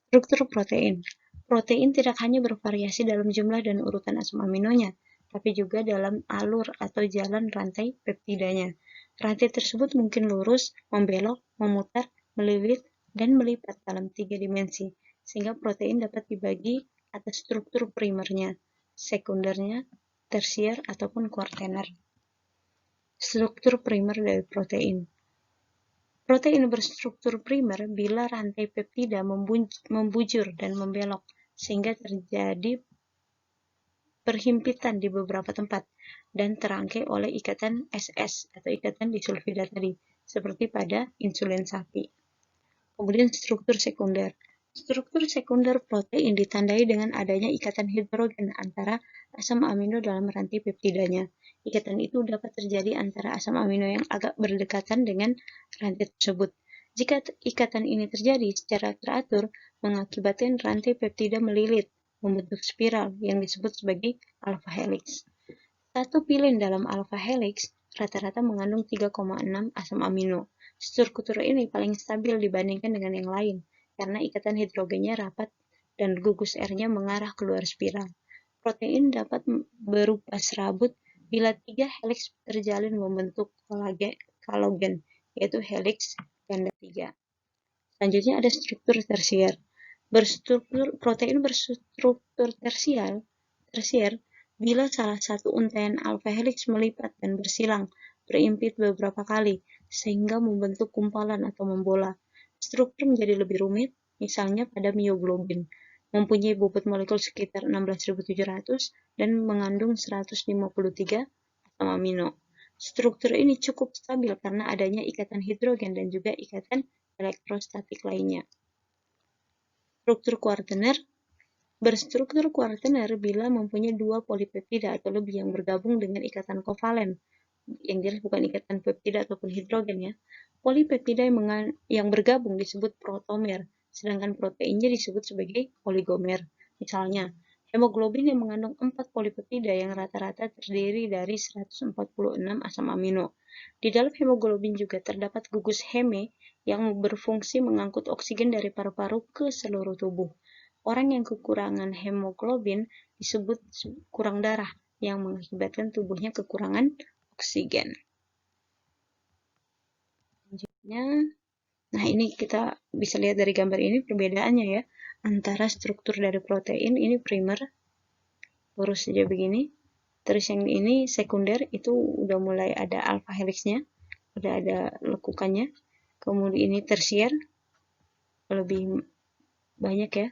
struktur protein. Protein tidak hanya bervariasi dalam jumlah dan urutan asam aminonya, tapi juga dalam alur atau jalan rantai peptidanya. Rantai tersebut mungkin lurus, membelok, memutar, melilit, dan melipat dalam 3 dimensi, sehingga protein dapat dibagi atas struktur primernya, sekundernya, tersier, ataupun kuartener. Struktur primer dari protein. Protein berstruktur primer bila rantai peptida membujur dan membelok, sehingga terjadi perhimpitan di beberapa tempat dan terangkai oleh ikatan SS atau ikatan disulfida tadi, seperti pada insulin sapi. Kemudian struktur sekunder. Struktur sekunder protein ditandai dengan adanya ikatan hidrogen antara asam amino dalam rantai peptidanya. Ikatan itu dapat terjadi antara asam amino yang agak berdekatan dengan rantai tersebut. Jika ikatan ini terjadi secara teratur, mengakibatkan rantai peptida melilit, membentuk spiral yang disebut sebagai alpha helix. Satu pilin dalam alpha helix rata-rata mengandung 3,6 asam amino. Struktur ini paling stabil dibandingkan dengan yang lain, karena ikatan hidrogennya rapat dan gugus R-nya mengarah keluar spiral. Protein dapat berupa serabut bila 3 helix terjalin membentuk kolagen, yaitu helix ganda 3. Selanjutnya ada struktur tersier. Protein berstruktur tersier bila salah satu untaian alpha helix melipat dan bersilang, berimpit beberapa kali, sehingga membentuk kumpalan atau membola. Struktur menjadi lebih rumit, misalnya pada mioglobin, mempunyai bobot molekul sekitar 16.700 dan mengandung 153 asam amino. Struktur ini cukup stabil karena adanya ikatan hidrogen dan juga ikatan elektrostatik lainnya. Struktur kuartener. Berstruktur kuartener bila mempunyai 2 polipeptida atau lebih yang bergabung dengan ikatan kovalen. Yang jelas bukan ikatan peptida ataupun hidrogen ya. Polipeptida yang bergabung disebut protomer, sedangkan proteinnya disebut sebagai oligomer. Misalnya, hemoglobin yang mengandung 4 polipeptida yang rata-rata terdiri dari 146 asam amino. Di dalam hemoglobin juga terdapat gugus heme yang berfungsi mengangkut oksigen dari paru-paru ke seluruh tubuh. Orang yang kekurangan hemoglobin disebut kurang darah, yang mengakibatkan tubuhnya kekurangan oksigen. Selanjutnya, nah ini kita bisa lihat dari gambar ini perbedaannya ya, antara struktur dari protein, ini primer, lurus saja begini, terus yang ini sekunder, itu udah mulai ada alpha helixnya, udah ada lekukannya, kemudian ini tersier, lebih banyak ya.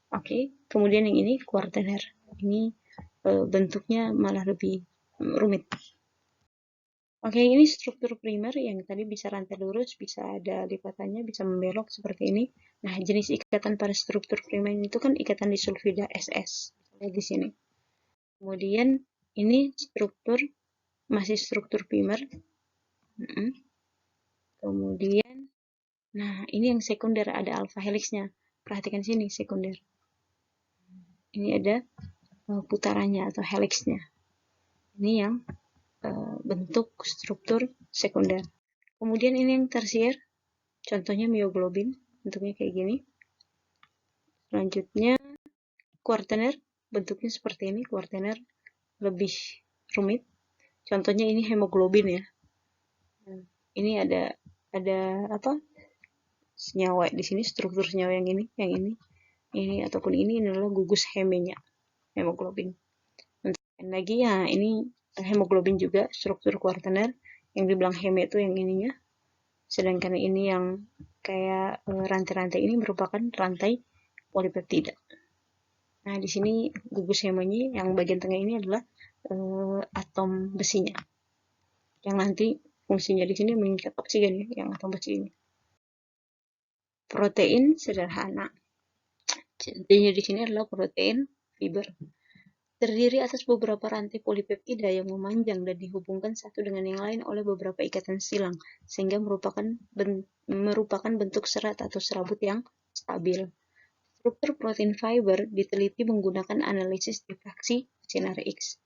Oke, kemudian yang ini kuartener. Ini bentuknya malah lebih rumit. Oke, ini struktur primer yang tadi bisa rantai lurus, bisa ada lipatannya, bisa membelok seperti ini. Nah, jenis ikatan pada struktur primer itu kan ikatan disulfida SS. Lihat di sini. Kemudian ini masih struktur primer. Kemudian, nah ini yang sekunder, ada alpha helixnya. Perhatikan sini sekunder. Ini ada putarannya atau helixnya. Ini yang bentuk struktur sekunder. Kemudian ini yang tersier, contohnya mioglobin, bentuknya kayak gini. Selanjutnya kuartener, bentuknya seperti ini, kuartener lebih rumit. Contohnya ini hemoglobin ya. Ini ada apa? Senyawa di sini, struktur senyawa yang ini ataupun ini adalah gugus hemenya, hemoglobin. Dan lagi ya ini hemoglobin juga struktur kuartener, yang dibilang heme itu yang ininya. Sedangkan ini yang kayak rantai-rantai ini merupakan rantai polipeptida. Nah, di sini gugus hemanya yang bagian tengah ini adalah atom besinya. Yang nanti fungsinya di sini mengikat oksigen ya, yang atom besi ini. Protein sederhana. Contohnya di sini adalah protein fiber. Terdiri atas beberapa rantai polipeptida yang memanjang dan dihubungkan satu dengan yang lain oleh beberapa ikatan silang, sehingga merupakan bentuk serat atau serabut yang stabil. Struktur protein fiber diteliti menggunakan analisis difraksi sinar X.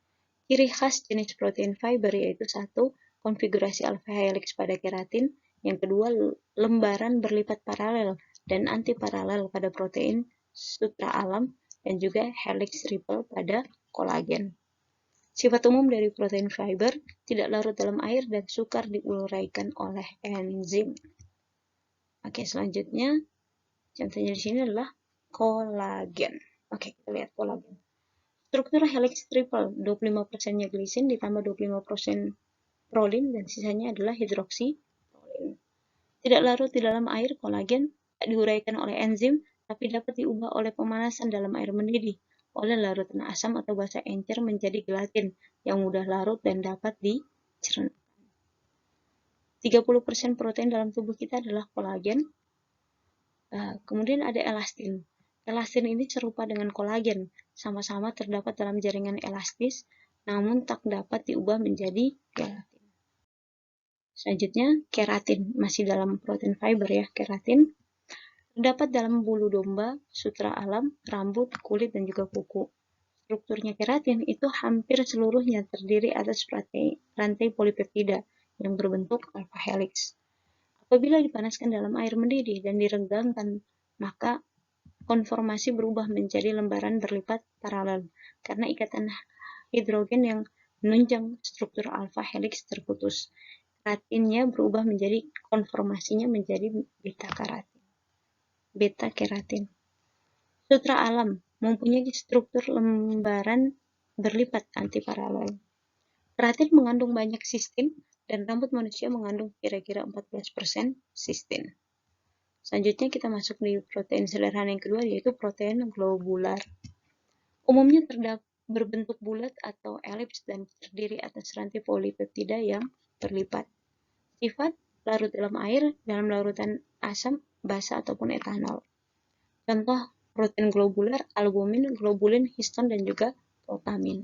Ciri khas jenis protein fiber yaitu satu, konfigurasi alpha helix pada keratin, yang kedua, lembaran berlipat paralel dan antiparalel pada protein sutra alam, dan juga helix triple pada kolagen. Sifat umum dari protein fiber tidak larut dalam air dan sukar diuraikan oleh enzim. Oke, selanjutnya contohnya di sini adalah kolagen. Oke, kita lihat kolagen. Struktur helix triple, 25%-nya glisin ditambah 25% prolin dan sisanya adalah hidroksi prolin. Tidak larut di dalam air, kolagen tak diuraikan oleh enzim, tapi dapat diubah oleh pemanasan dalam air mendidih oleh larutan asam atau basa encer menjadi gelatin yang mudah larut dan dapat dicerna. 30% protein dalam tubuh kita adalah kolagen. Kemudian ada elastin. Elastin ini serupa dengan kolagen, sama-sama terdapat dalam jaringan elastis, namun tak dapat diubah menjadi gelatin. Selanjutnya, keratin. Masih dalam protein fiber ya, keratin. Terdapat dalam bulu domba, sutra alam, rambut, kulit, dan juga kuku. Strukturnya keratin itu hampir seluruhnya terdiri atas rantai polipeptida yang berbentuk alpha helix. Apabila dipanaskan dalam air mendidih dan diregangkan, maka konformasi berubah menjadi lembaran berlipat paralel karena ikatan hidrogen yang menunjang struktur alpha helix terputus. Keratinnya berubah menjadi konformasinya menjadi beta keratin. Sutra alam mempunyai struktur lembaran berlipat antiparalel. Keratin mengandung banyak sistin dan rambut manusia mengandung kira-kira 14% sistin. Selanjutnya kita masuk di protein sederhana yang kedua, yaitu protein globular. Umumnya berbentuk bulat atau elips dan terdiri atas rantai polipeptida yang berlipat. Sifat larut dalam air, dalam larutan asam, basa ataupun etanol. Contoh protein globular, albumin, globulin, histon, dan juga protamin.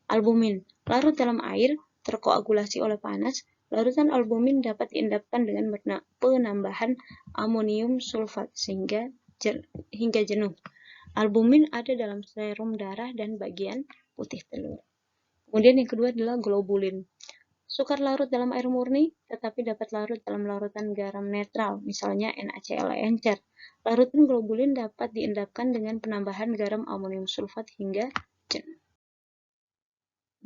Albumin larut dalam air, terkoagulasi oleh panas. Larutan albumin dapat diendapkan dengan penambahan amonium sulfat hingga jenuh. Albumin ada dalam serum darah dan bagian putih telur. Kemudian yang kedua adalah globulin. Sukar larut dalam air murni, tetapi dapat larut dalam larutan garam netral, misalnya NaCl encer. Larutan globulin dapat diendapkan dengan penambahan garam amonium sulfat hingga jenuh.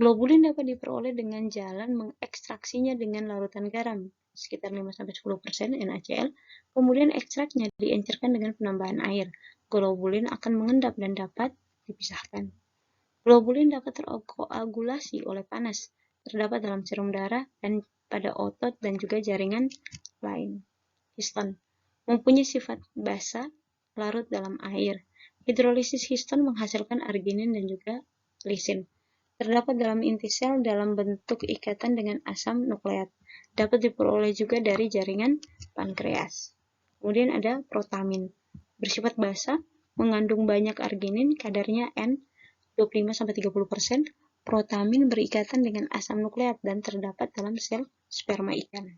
Globulin dapat diperoleh dengan jalan mengekstraksinya dengan larutan garam, sekitar 5-10% NaCl, kemudian ekstraknya diencerkan dengan penambahan air. Globulin akan mengendap dan dapat dipisahkan. Globulin dapat terkoagulasi oleh panas, terdapat dalam serum darah dan pada otot dan juga jaringan lain. Histon mempunyai sifat basa, larut dalam air. Hidrolisis histon menghasilkan arginin dan juga lisin. Terdapat dalam inti sel dalam bentuk ikatan dengan asam nukleat. Dapat diperoleh juga dari jaringan pankreas. Kemudian ada protamin. Bersifat basa, mengandung banyak arginin, kadarnya N 25-30%. Protamin berikatan dengan asam nukleat dan terdapat dalam sel sperma ikan.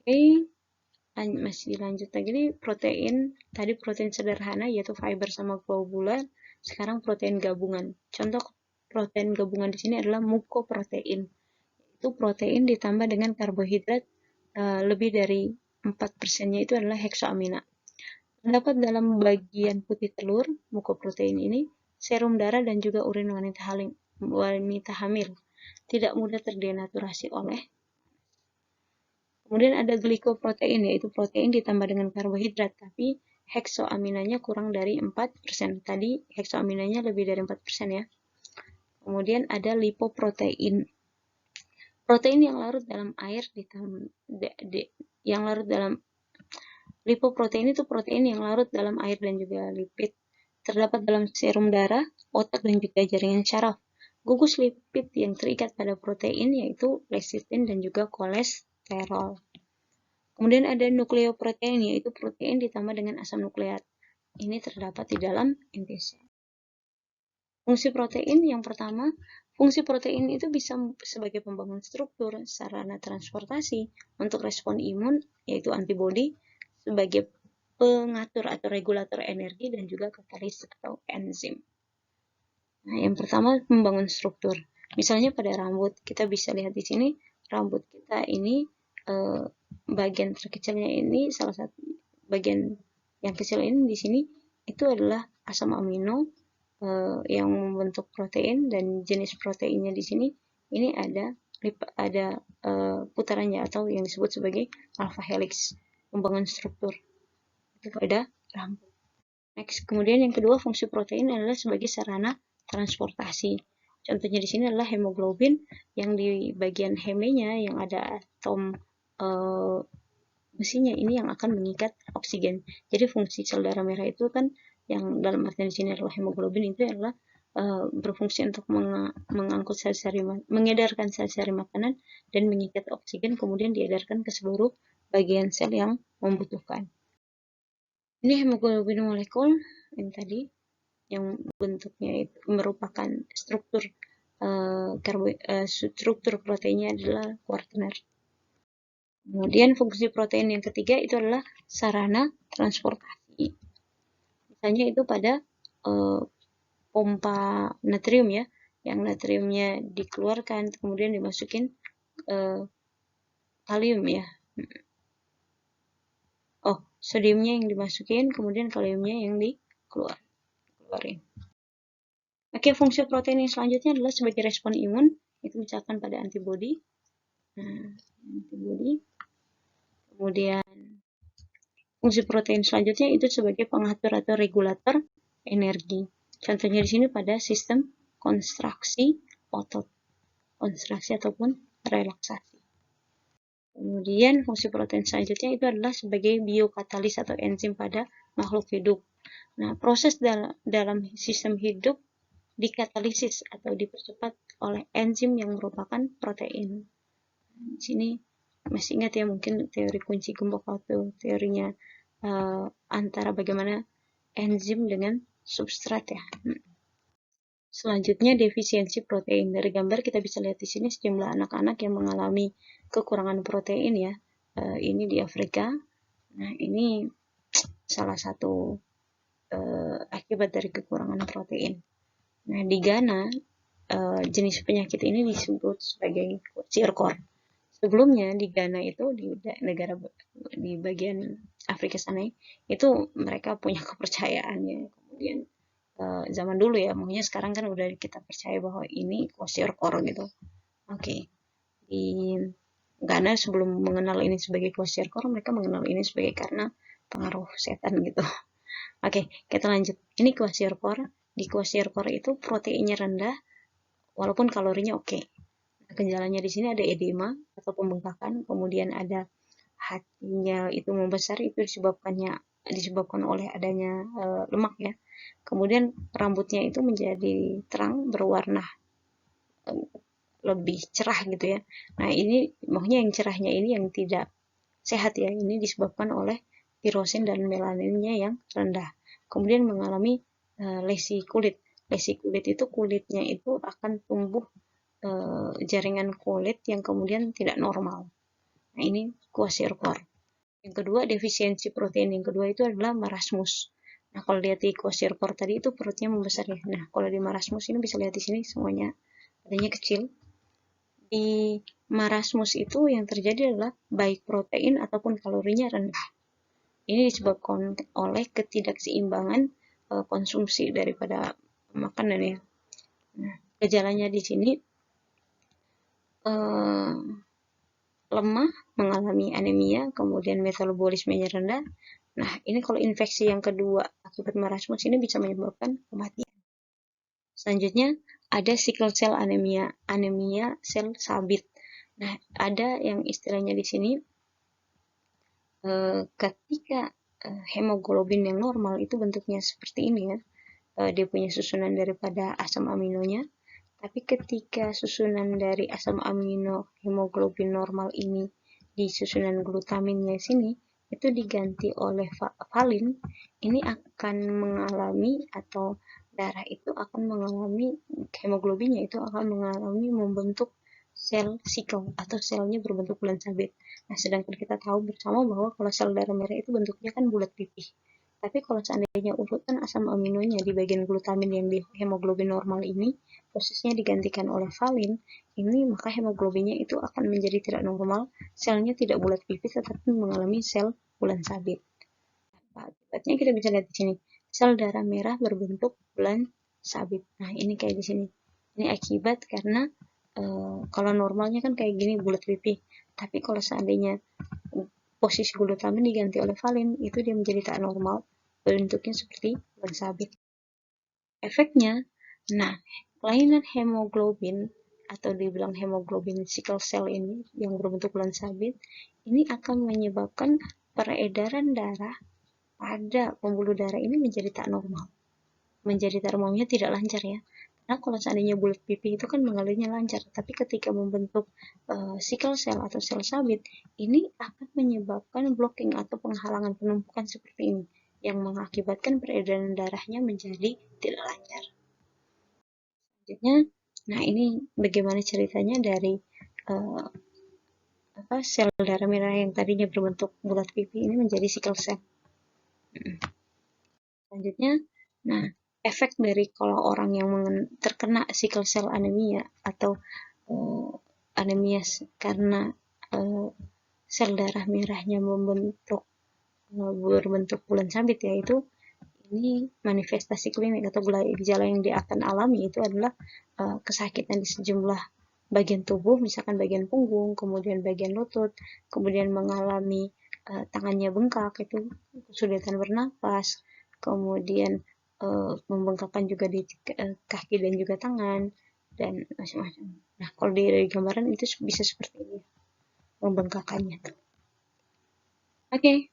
Oke, masih lanjut lagi protein. Tadi protein sederhana yaitu fiber sama globular. Sekarang protein gabungan. Contoh protein gabungan di sini adalah mukoprotein. Itu protein ditambah dengan karbohidrat lebih dari 4%-nya itu adalah heksoamina. Terdapat dalam bagian putih telur mukoprotein ini serum darah dan juga urin wanita hamil. Tidak mudah terdenaturasi oleh. Kemudian ada glikoprotein, yaitu protein ditambah dengan karbohidrat, tapi heksoaminanya kurang dari 4%. Tadi heksoaminanya lebih dari 4% ya. Kemudian ada lipoprotein. Protein yang larut dalam air lipoprotein itu protein yang larut dalam air dan juga lipid. Terdapat dalam serum darah, otak, dan juga jaringan syaraf. Gugus lipid yang terikat pada protein yaitu lecitin dan juga kolesterol. Kemudian ada nukleoprotein, yaitu protein ditambah dengan asam nukleat. Ini terdapat di dalam inti sel. Fungsi protein yang pertama, fungsi protein itu bisa sebagai pembangun struktur, sarana transportasi, untuk respon imun, yaitu antibodi, sebagai pengatur atau regulator energi, dan juga katalis atau enzim. Nah, yang pertama membangun struktur. Misalnya pada rambut, kita bisa lihat di sini, rambut kita ini bagian terkecilnya ini, salah satu bagian yang kecil ini di sini, itu adalah asam amino yang membentuk protein, dan jenis proteinnya di sini ini ada putarannya atau yang disebut sebagai alpha helix, membangun struktur itu pada rambut. Next, kemudian yang kedua, fungsi protein adalah sebagai sarana transportasi. Contohnya di sini adalah hemoglobin, yang di bagian hemenya yang ada atom besinya ini yang akan mengikat oksigen. Jadi fungsi sel darah merah itu kan yang dalam artian di sini adalah hemoglobin, itu adalah berfungsi untuk mengangkut mengedarkan sel-sel makanan dan mengikat oksigen, kemudian diedarkan ke seluruh bagian sel yang membutuhkan. Ini hemoglobin molekul yang tadi, yang bentuknya itu merupakan struktur struktur proteinnya adalah kuartener. Kemudian fungsi protein yang ketiga itu adalah sarana transportasi. Misalnya itu pada pompa natrium ya, yang natriumnya dikeluarkan kemudian dimasukin kalium ya. Sodiumnya yang dimasukin, kemudian kaliumnya yang dikeluarin. Oke, fungsi protein yang selanjutnya adalah sebagai respon imun, itu misalkan pada antibodi. Antibodi. Kemudian fungsi protein selanjutnya itu sebagai pengatur atau regulator energi. Contohnya di sini pada sistem kontraksi otot, kontraksi ataupun relaksasi. Kemudian fungsi protein selanjutnya itu adalah sebagai biokatalis atau enzim pada makhluk hidup. Nah, proses dalam sistem hidup dikatalisis atau dipercepat oleh enzim yang merupakan protein. Di sini masih ingat ya mungkin teori kunci gembok atau teorinya antara bagaimana enzim dengan substrat ya. Selanjutnya defisiensi protein. Dari gambar kita bisa lihat di sini sejumlah anak-anak yang mengalami kekurangan protein ya. Ini di Afrika. Nah, ini salah satu akibat dari kekurangan protein. Nah, di Ghana jenis penyakit ini disebut sebagai kwashiorkor. Sebelumnya di Ghana itu di bagian Afrika sana itu mereka punya kepercayaannya. Kemudian zaman dulu ya, makanya sekarang kan udah kita percaya bahwa ini kwashiorkor gitu. Oke. Di Ghana sebelum mengenal ini sebagai kwashiorkor, mereka mengenal ini sebagai karena pengaruh setan gitu. Oke, kita lanjut. Ini kwashiorkor. Di kwashiorkor itu proteinnya rendah walaupun kalorinya oke. Gejalanya di sini ada edema atau pembengkakan, kemudian ada hatinya itu membesar, itu disebabkan oleh adanya lemak ya. Kemudian rambutnya itu menjadi terang berwarna lebih cerah gitu ya. Nah, ini maksudnya yang cerahnya ini yang tidak sehat ya. Ini disebabkan oleh tirosin dan melaninnya yang rendah. Kemudian mengalami lesi kulit. Lesi kulit itu kulitnya itu akan tumbuh jaringan kulit yang kemudian tidak normal. Nah, ini kwashiorkor. Yang kedua, defisiensi protein yang kedua itu adalah marasmus. Nah, kalau lihat di kwashiorkor tadi itu perutnya membesar ya. Nah, kalau di marasmus ini bisa lihat di sini semuanya adanya kecil. Di marasmus itu yang terjadi adalah baik protein ataupun kalorinya rendah. Ini disebabkan oleh ketidakseimbangan konsumsi daripada makanan ya. Nah, gejalanya di sini lemah, mengalami anemia, kemudian metabolismenya rendah. Nah, ini kalau infeksi yang kedua akibat marasmus ini bisa menyebabkan kematian. Selanjutnya ada sickle cell anemia, anemia sel sabit. Nah, ada yang istilahnya di sini ketika hemoglobin yang normal itu bentuknya seperti ini ya. Dia punya susunan daripada asam aminonya. Tapi ketika susunan dari asam amino hemoglobin normal ini di susunan glutaminnya sini itu diganti oleh valin, ini akan mengalami atau darah itu akan mengalami hemoglobinnya itu akan mengalami membentuk sel sikel atau selnya berbentuk bulan sabit. Nah, sedangkan kita tahu bersama bahwa kalau sel darah merah itu bentuknya kan bulat pipih. Tapi kalau seandainya urutan asam aminonya di bagian glutamin yang di hemoglobin normal ini posisinya digantikan oleh valin, ini maka hemoglobinnya itu akan menjadi tidak normal, selnya tidak bulat pipih tetapi mengalami sel bulan sabit. Akibatnya kita bisa lihat di sini, sel darah merah berbentuk bulan sabit. Nah, ini kayak di sini. Ini akibat karena kalau normalnya kan kayak gini bulat pipih, tapi kalau seandainya posisi glutamin diganti oleh valin, itu dia menjadi tak normal, bentuknya seperti bulan sabit. Efeknya, nah, kelainan hemoglobin atau dibilang hemoglobin sickle cell ini yang berbentuk bulan sabit, ini akan menyebabkan peredaran darah pada pembuluh darah ini menjadi tak normal. Menjadi tak normalnya tidak lancar ya. Karena kalau seandainya bulat pipih itu kan mengalirnya lancar, tapi ketika membentuk sickle cell atau sel sabit, ini akan menyebabkan blocking atau penghalangan penumpukan seperti ini, yang mengakibatkan peredaran darahnya menjadi tidak lancar. Selanjutnya, nah ini bagaimana ceritanya dari uh, sel darah merah yang tadinya berbentuk bulat pipih ini menjadi sickle cell. Selanjutnya, nah efek dari kalau orang yang terkena sickle cell anemia atau anemia karena sel darah merahnya berbentuk bulan sabit, yaitu ini manifestasi klinik atau gejala yang dia akan alami itu adalah kesakitan di sejumlah bagian tubuh, misalkan bagian punggung, kemudian bagian lutut, kemudian mengalami tangannya bengkak, itu kesulitan bernapas, kemudian membengkakkan juga di kaki dan juga tangan, dan macam-macam. Nah, kalau dari gambaran itu bisa seperti ini, membengkakannya. Oke.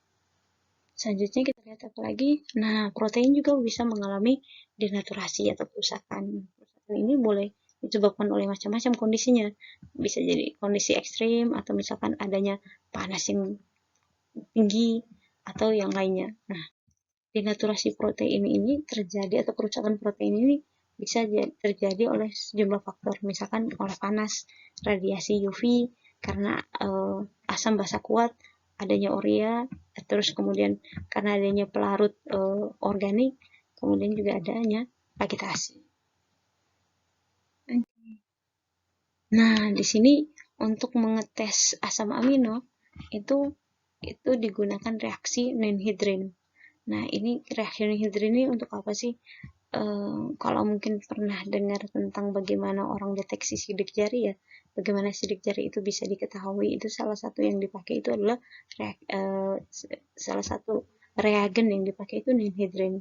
Selanjutnya kita lihat apa lagi? Nah, protein juga bisa mengalami denaturasi atau kerusakan. Kerusakan ini boleh disebabkan oleh macam-macam kondisinya. Bisa jadi kondisi ekstrim atau misalkan adanya panas yang tinggi atau yang lainnya. Nah, denaturasi protein ini terjadi atau kerusakan protein ini bisa terjadi oleh sejumlah faktor. Misalkan oleh panas, radiasi UV, karena asam basa kuat, adanya urea, terus kemudian karena adanya pelarut organik, kemudian juga adanya vegetasi. Nah, di sini untuk mengetes asam amino itu digunakan reaksi Nenhydrin. Nah, ini reaksi Nenhydrin ini untuk apa sih? Kalau mungkin pernah dengar tentang bagaimana orang deteksi sidik jari ya, bagaimana sidik jari itu bisa diketahui, itu salah satu yang dipakai itu adalah salah satu reagen yang dipakai itu Nenhydrin.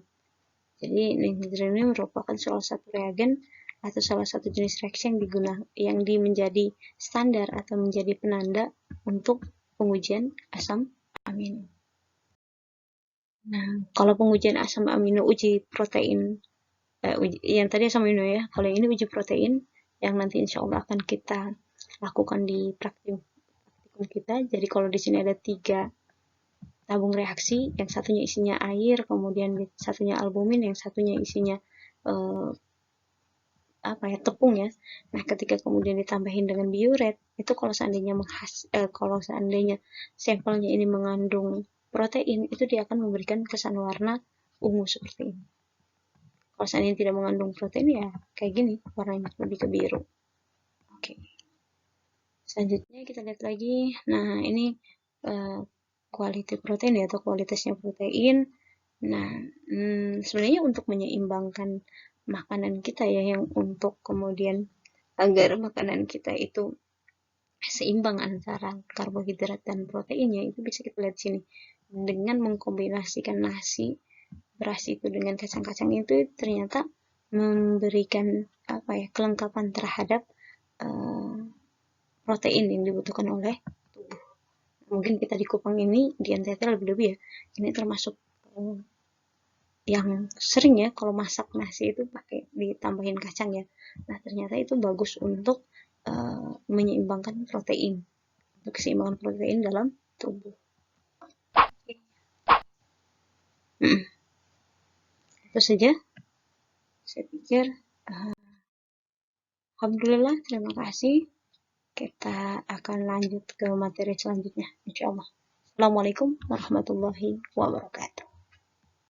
Jadi Nenhydrin ini merupakan salah satu reagen atau salah satu jenis reaksi yang menjadi standar atau menjadi penanda untuk pengujian asam amino. Nah, kalau pengujian asam amino uji protein yang tadi asam amino ya, kalau ini uji protein yang nanti insya Allah akan kita lakukan di praktikum kita. Jadi kalau di sini ada 3 tabung reaksi, yang satunya isinya air, kemudian satunya albumin, yang satunya isinya tepung ya. Nah, ketika kemudian ditambahin dengan biuret, itu kalau seandainya sampelnya ini mengandung protein, itu dia akan memberikan kesan warna ungu seperti ini. Kalau seandainya tidak mengandung protein ya kayak gini, warnanya lebih ke biru. Oke. Selanjutnya kita lihat lagi. Nah, ini quality protein atau kualitasnya protein. Nah, sebenarnya untuk menyeimbangkan makanan kita ya, yang untuk kemudian agar makanan kita itu seimbang antara karbohidrat dan proteinnya, itu bisa kita lihat sini. Dengan mengkombinasikan nasi beras itu dengan kacang-kacang itu ternyata memberikan apa ya, kelengkapan terhadap uh, protein yang dibutuhkan oleh tubuh. Mungkin kita di Kupang ini di NTT lebih-lebih ya. Ini termasuk yang sering ya kalau masak nasi itu pakai ditambahin kacang ya. Nah, ternyata itu bagus untuk menyeimbangkan protein, untuk keseimbangan protein dalam tubuh. Itu saja. Saya pikir alhamdulillah, terima kasih. Kita akan lanjut ke materi selanjutnya, insya Allah. Assalamualaikum warahmatullahi wabarakatuh.